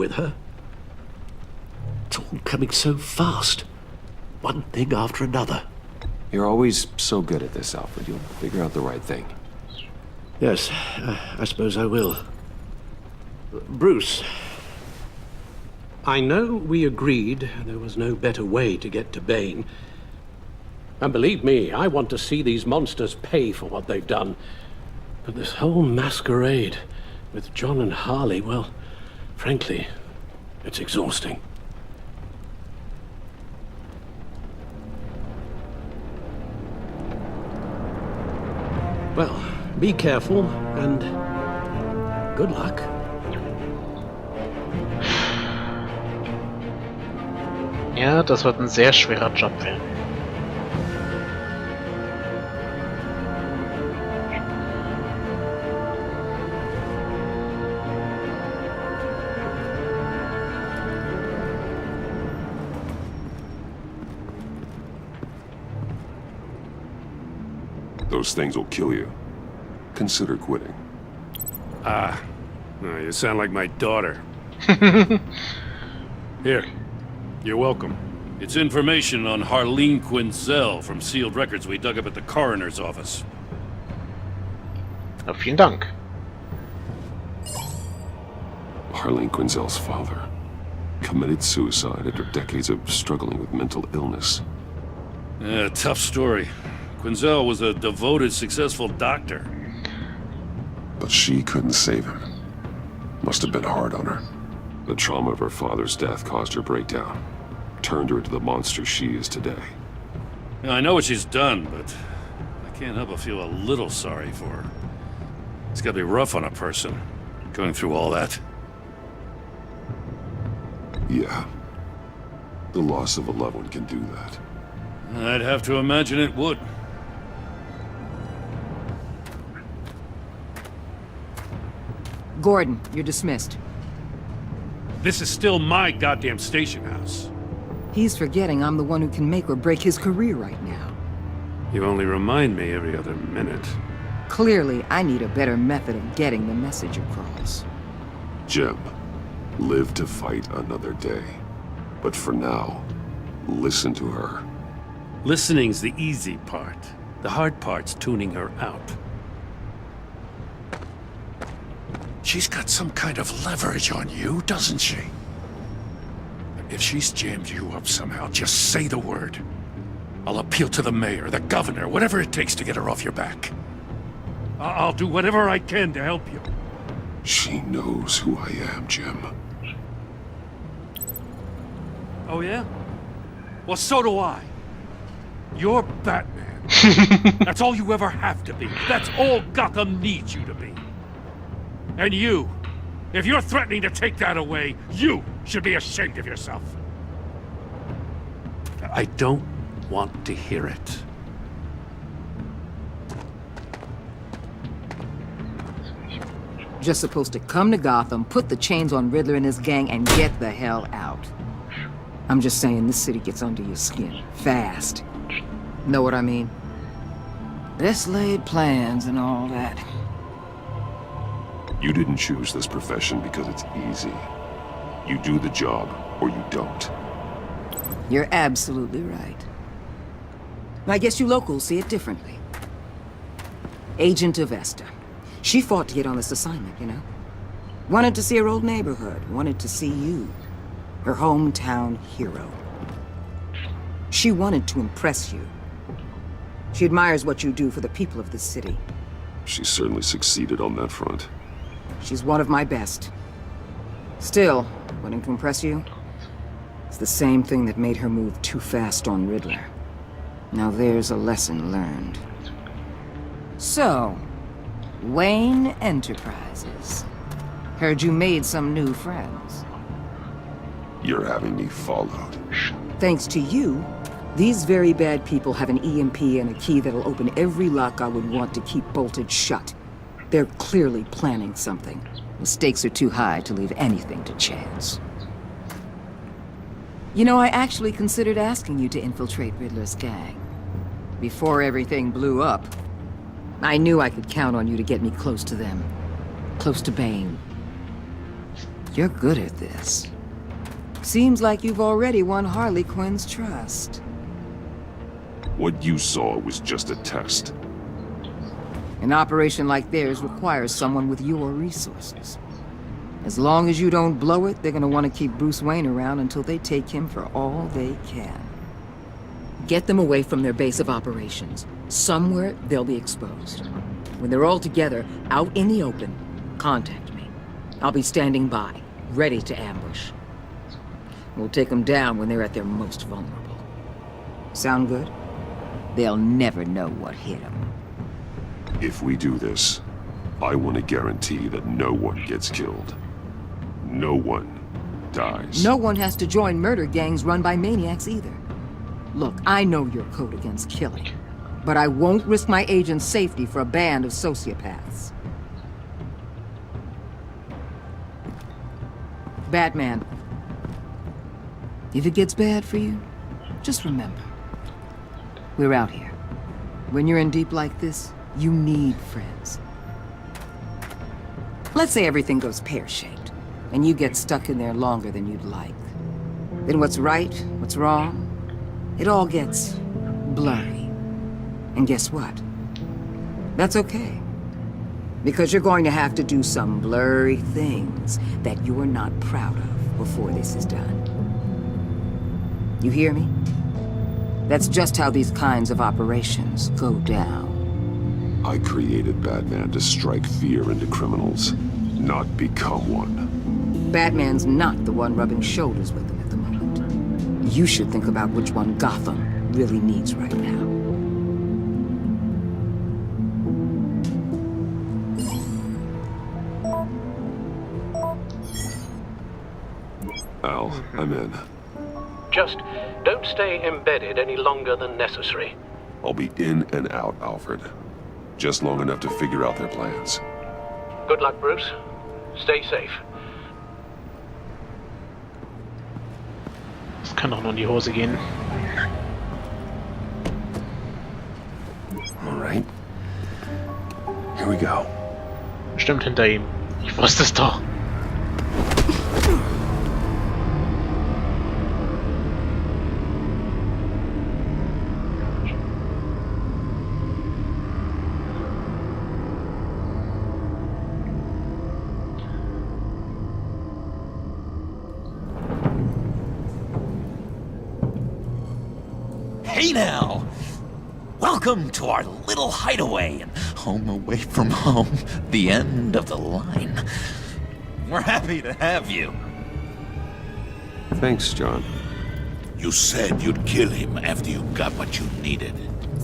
with her. It's all coming so fast. One thing after another. You're always so good at this, Alfred. You'll figure out the right thing. Yes, I suppose I will. Bruce, I know we agreed there was no better way to get to Bane. And believe me, I want to see these monsters pay for what they've done. But this whole masquerade with John and Harley, well, frankly, it's exhausting. Well, be careful and good luck. Ja, das wird ein sehr schwerer Job werden. Those things will kill you. Consider quitting. Ah, no, you sound like my daughter. Here, you're welcome. It's information on Harley Quinzel from sealed records we dug up at the coroner's office. Na, vielen Dank. Harley Quinzel's father committed suicide after decades of struggling with mental illness. Yeah, tough story. Quinzel was a devoted, successful doctor. But she couldn't save him. Must have been hard on her. The trauma of her father's death caused her breakdown. Turned her into the monster she is today. Yeah, I know what she's done, but I can't help but feel a little sorry for her. It's gotta be rough on a person, going through all that. Yeah. The loss of a loved one can do that. I'd have to imagine it would. Gordon, you're dismissed. This is still my goddamn station house. He's forgetting I'm the one who can make or break his career right now. You only remind me every other minute. Clearly, I need a better method of getting the message across. Jim, live to fight another day. But for now, listen to her. Listening's the easy part. The hard part's tuning her out. She's got some kind of leverage on you, doesn't she? If she's jammed you up somehow, just say the word. I'll appeal to the mayor, the governor, whatever it takes to get her off your back. I'll do whatever I can to help you. She knows who I am, Jim. Oh, yeah? Well, so do I. You're Batman. That's all you ever have to be. That's all Gotham needs you to be. And you, if you're threatening to take that away, you should be ashamed of yourself. I don't want to hear it. Just supposed to come to Gotham, put the chains on Riddler and his gang, and get the hell out. I'm just saying, this city gets under your skin. Fast. Know what I mean? Best laid plans and all that. You didn't choose this profession because it's easy. You do the job, or you don't. You're absolutely right. I guess you locals see it differently. Agent Avesta. She fought to get on this assignment, you know? Wanted to see her old neighborhood, wanted to see you. Her hometown hero. She wanted to impress you. She admires what you do for the people of this city. She certainly succeeded on that front. She's one of my best. Still, wanting to impress you? It's the same thing that made her move too fast on Riddler. Now there's a lesson learned. So, Wayne Enterprises. Heard you made some new friends. You're having me followed. Thanks to you, these very bad people have an EMP and a key that'll open every lock I would want to keep bolted shut. They're clearly planning something. The stakes are too high to leave anything to chance. You know, I actually considered asking you to infiltrate Riddler's gang. Before everything blew up, I knew I could count on you to get me close to them. Close to Bane. You're good at this. Seems like you've already won Harley Quinn's trust. What you saw was just a test. An operation like theirs requires someone with your resources. As long as you don't blow it, they're gonna want to keep Bruce Wayne around until they take him for all they can. Get them away from their base of operations. Somewhere they'll be exposed. When they're all together, out in the open, contact me. I'll be standing by, ready to ambush. We'll take them down when they're at their most vulnerable. Sound good? They'll never know what hit them. If we do this, I want to guarantee that no one gets killed. No one dies. No one has to join murder gangs run by maniacs either. Look, I know your code against killing, but I won't risk my agent's safety for a band of sociopaths. Batman, if it gets bad for you, just remember, we're out here. When you're in deep like this, you need friends. Let's say everything goes pear-shaped, and you get stuck in there longer than you'd like. Then what's right, what's wrong, it all gets blurry. And guess what? That's okay. Because you're going to have to do some blurry things that you're not proud of before this is done. You hear me? That's just how these kinds of operations go down. I created Batman to strike fear into criminals, not become one. Batman's not the one rubbing shoulders with them at the moment. You should think about which one Gotham really needs right now. Al, I'm in. Just don't stay embedded any longer than necessary. I'll be in and out, Alfred. Just long enough to figure out their plans. Good luck, Bruce. Stay safe. Das kann doch nur in die Hose gehen. All right. Here we go. Stimmt hinter ihm. Ich wusste es doch. Hey now! Welcome to our little hideaway and home away from home, the end of the line. We're happy to have you. Thanks, John. You said you'd kill him after you got what you needed.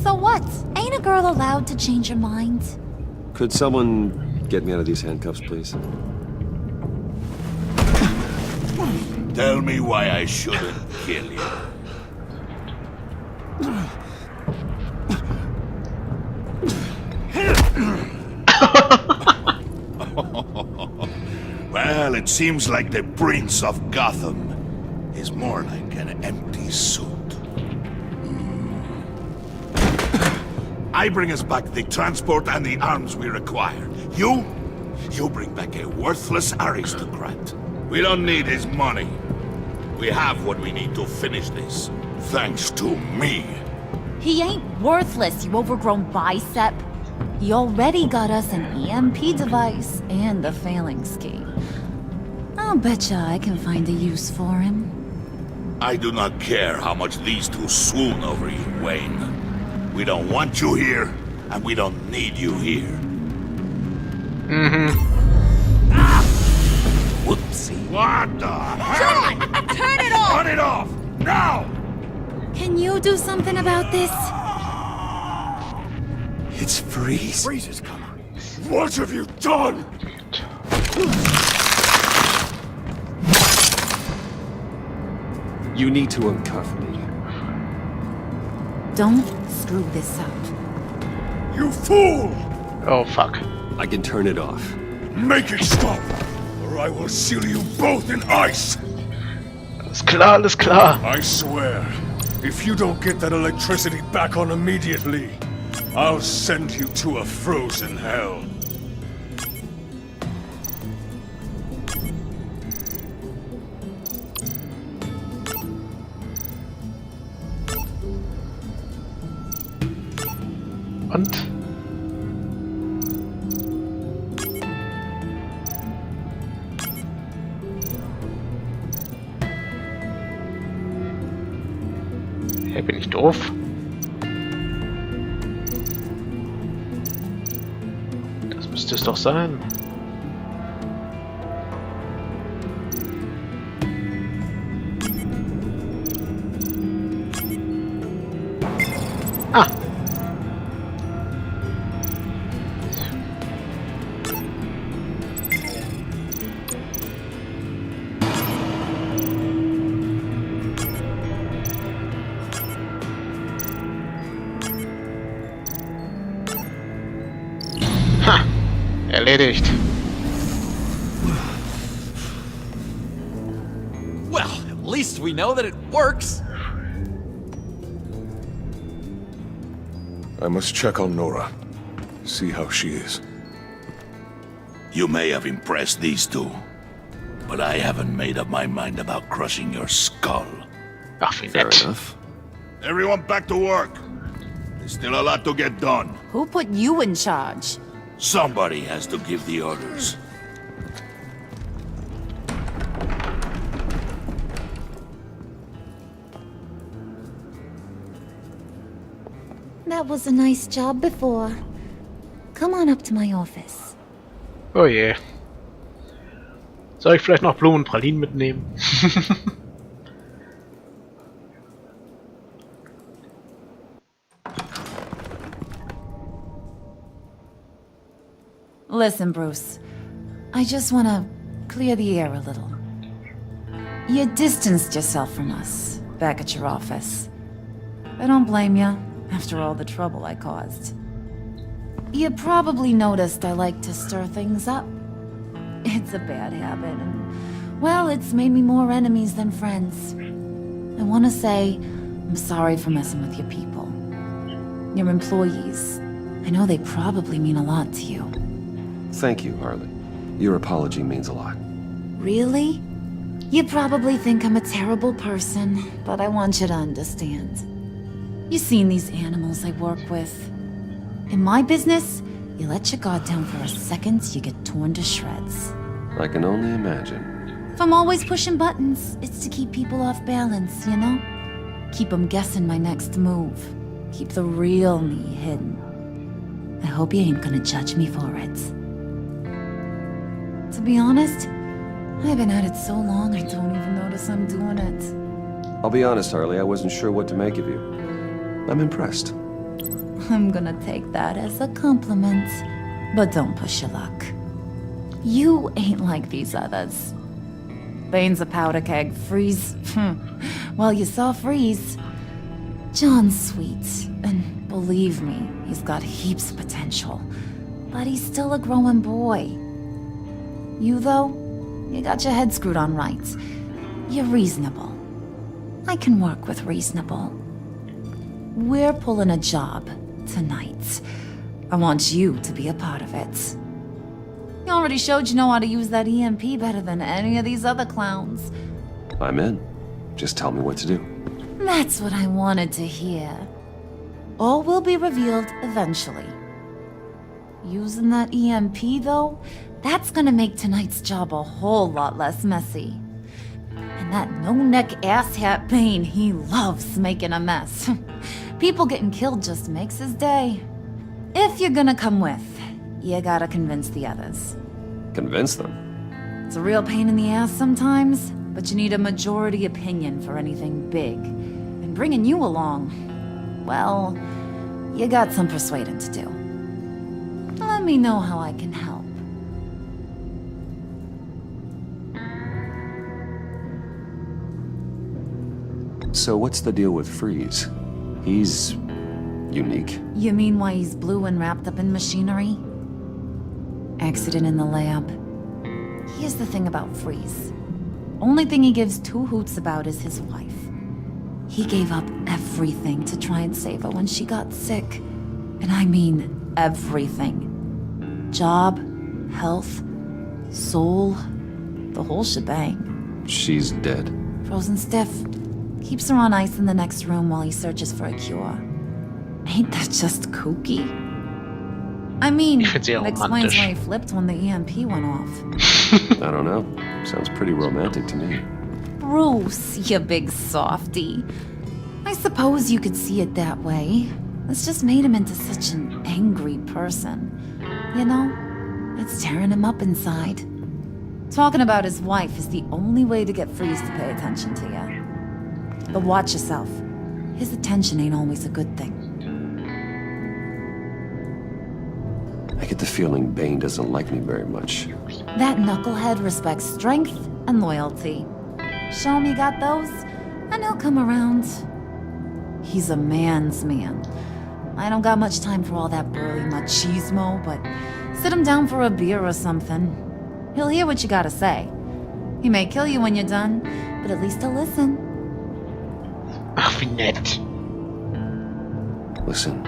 So what? Ain't a girl allowed to change her mind? Could someone get me out of these handcuffs, please? Tell me why I shouldn't kill you. Well, it seems like the Prince of Gotham is more like an empty suit. I bring us back the transport and the arms we require. You bring back a worthless aristocrat. We don't need his money. We have what we need to finish this. Thanks to me. He ain't worthless, you overgrown bicep. He already got us an EMP device and the phalanx key. I'll betcha I can find a use for him. I do not care how much these two swoon over you, Wayne. We don't want you here, and we don't need you here. Whoopsie. What the hell? Turn it off! Turn it off! Now! Can you do something about this? It's Freeze. Freeze is coming. What have you done? You need to uncuff me. Don't screw this up. You fool! Oh fuck. I can turn it off. Make it stop, or I will seal you both in ice! Alles klar, alles klar. I swear, if you don't get that electricity back on immediately, I'll send you to a frozen hell. Und? Hey, bin ich doof? Das müsste es doch sein. Ah! Ha! Erledigt. Well, at least we know that it works. I must check on Nora. See how she is. You may have impressed these two, but I haven't made up my mind about crushing your skull. Ach, wie Fair nett. enough. Everyone back to work. There's still a lot to get done. Who put you in charge? Somebody has to give the orders. That was a nice job before. Come on up to my office. Oh je. Soll ich vielleicht noch Blumen und Pralinen mitnehmen? Listen, Bruce. I just want to clear the air a little. You distanced yourself from us back at your office. I don't blame you, after all the trouble I caused. You probably noticed I like to stir things up. It's a bad habit, and, well, it's made me more enemies than friends. I want to say I'm sorry for messing with your people. Your employees. I know they probably mean a lot to you. Thank you, Harley. Your apology means a lot. Really? You probably think I'm a terrible person, but I want you to understand. You've seen these animals I work with. In my business, you let your guard down for a second, you get torn to shreds. I can only imagine. If I'm always pushing buttons, it's to keep people off balance, you know? Keep them guessing my next move. Keep the real me hidden. I hope you ain't gonna judge me for it. To be honest, I've been at it so long I don't even notice I'm doing it. I'll be honest, Harley, I wasn't sure what to make of you. I'm impressed. I'm gonna take that as a compliment. But don't push your luck. You ain't like these others. Bane's a powder keg, Freeze. Well, you saw Freeze. John's sweet, and believe me, he's got heaps of potential. But he's still a growing boy. You, though, you got your head screwed on right. You're reasonable. I can work with reasonable. We're pulling a job tonight. I want you to be a part of it. You already showed you know how to use that EMP better than any of these other clowns. I'm in. Just tell me what to do. That's what I wanted to hear. All will be revealed eventually. Using that EMP, though, that's gonna make tonight's job a whole lot less messy. And that no-neck asshat Bane, he loves making a mess. People getting killed just makes his day. If you're gonna come with, you gotta convince the others. Convince them? It's a real pain in the ass sometimes, but you need a majority opinion for anything big. And bringing you along, well, you got some persuading to do. Let me know how I can help. So what's the deal with Freeze? He's unique. You mean why he's blue and wrapped up in machinery? Accident in the lab. Here's the thing about Freeze. Only thing he gives two hoots about is his wife. He gave up everything to try and save her when she got sick. And I mean everything. Job, health, soul, the whole shebang. She's dead. Frozen stiff. Keeps her on ice in the next room while he searches for a cure. Ain't that just kooky? I mean, Ich find's eher it explains romantisch. why he flipped when the EMP went off. I don't know. Sounds pretty romantic to me. Bruce, you big softy. I suppose you could see it that way. It's just made him into such an angry person. You know, it's tearing him up inside. Talking about his wife is the only way to get Freeze to pay attention to you. But watch yourself. His attention ain't always a good thing. I get the feeling Bane doesn't like me very much. That knucklehead respects strength and loyalty. Show him you got those, and he'll come around. He's a man's man. I don't got much time for all that burly machismo, but sit him down for a beer or something. He'll hear what you gotta say. He may kill you when you're done, but at least he'll listen. Ach, wie nett. Listen,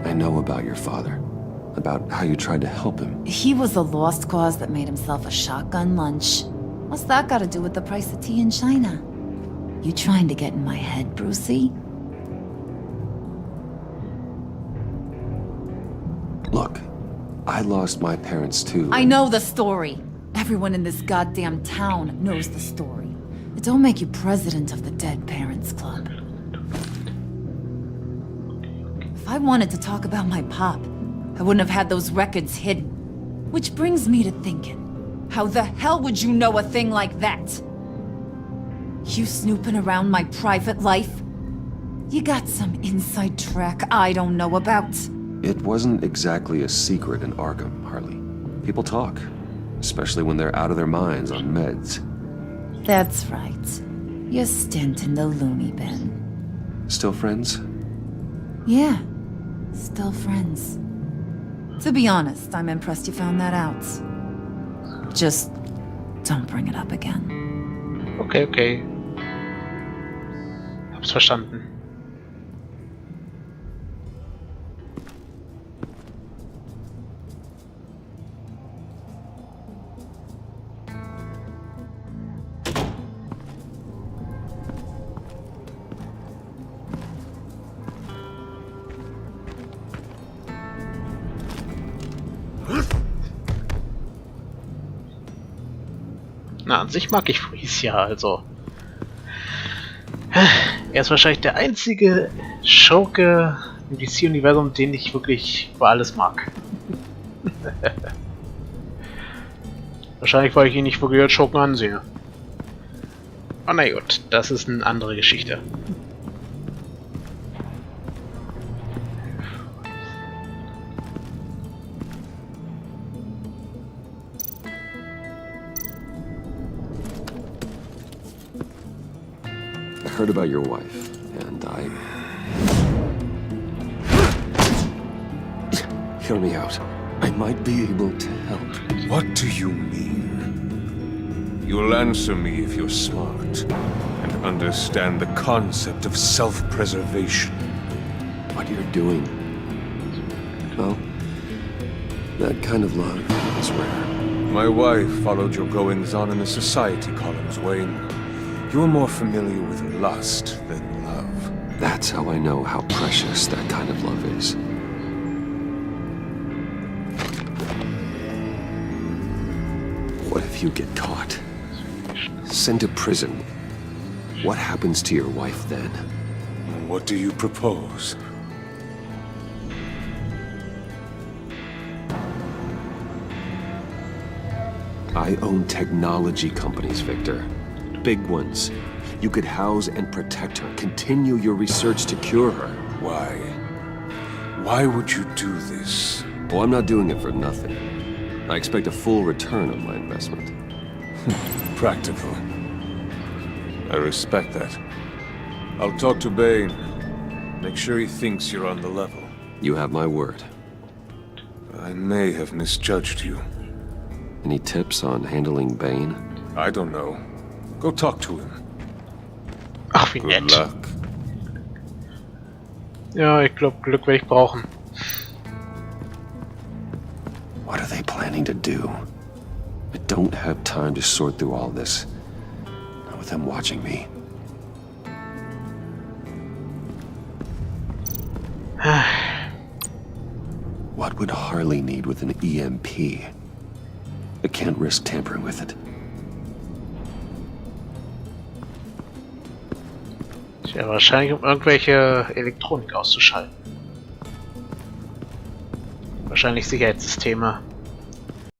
I know about your father. About how you tried to help him. He was a lost cause that made himself a shotgun lunch. What's that got to do with the price of tea in China? You trying to get in my head, Brucey? Look, I lost my parents too. I know the story. Everyone in this goddamn town knows the story. It don't make you president of the Dead Parents Club. If I wanted to talk about my pop, I wouldn't have had those records hidden. Which brings me to thinking, how the hell would you know a thing like that? You snooping around my private life? You got some inside track I don't know about. It wasn't exactly a secret in Arkham, Harley. People talk, especially when they're out of their minds on meds. That's right. Your stint in the loony bin. Still friends? Yeah, still friends. To be honest, I'm impressed you found that out. Just don't bring it up again. Okay, okay. Hab's verstanden. Na, an sich mag ich Freeze ja, also. Er ist wahrscheinlich der einzige Schurke im DC-Universum, den ich wirklich über alles mag. Wahrscheinlich, weil ich ihn nicht wirklich als Schurken ansehe. Aber na gut, das ist eine andere Geschichte. I heard about your wife, and I... Hear me out. I might be able to help. What do you mean? You'll answer me if you're smart and understand the concept of self-preservation. What you're doing. Well, that kind of love is rare. My wife followed your goings-on in the society columns, Wayne. You're more familiar with lust than love. That's how I know how precious that kind of love is. What if you get caught? Sent to prison? What happens to your wife then? What do you propose? I own technology companies, Victor. Big ones. You could house and protect her, continue your research to cure her. Why? Why would you do this? Oh, I'm not doing it for nothing. I expect a full return on my investment. Practical. I respect that. I'll talk to Bane. Make sure he thinks you're on the level. You have my word. I may have misjudged you. Any tips on handling Bane? I don't know. Go talk to him. Ach, wie Good nett. luck. Ja, ich glaube, Glück werde ich brauchen. What are they planning to do? I don't have time to sort through all this. Not with them watching me. What What would Harley need with an EMP? I can't risk tampering with it. Tja, wahrscheinlich um irgendwelche Elektronik auszuschalten. Wahrscheinlich Sicherheitssysteme.